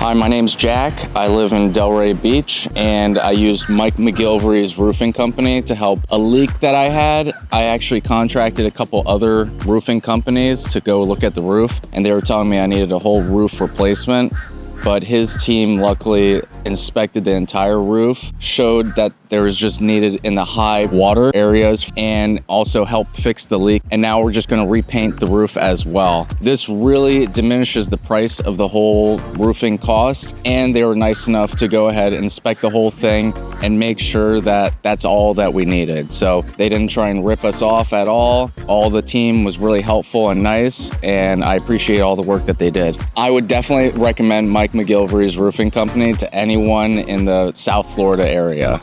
Hi, my name's Jack. I live in Delray Beach, and I used Mike McGilvary's roofing company to help a leak that I had. I actually contracted a couple other roofing companies to go look at the roof, and they were telling me I needed a whole roof replacement. But his team luckily inspected the entire roof, showed that there was just needed in the high water areas, and also helped fix the leak. And now we're just gonna repaint the roof as well. This really diminishes the price of the whole roofing cost, and they were nice enough to go ahead and inspect the whole thing and make sure that that's all that we needed. So they didn't try and rip us off at all. All the team was really helpful and nice, and I appreciate all the work that they did. I would definitely recommend Mike McGilvary's roofing company to anyone in the South Florida area.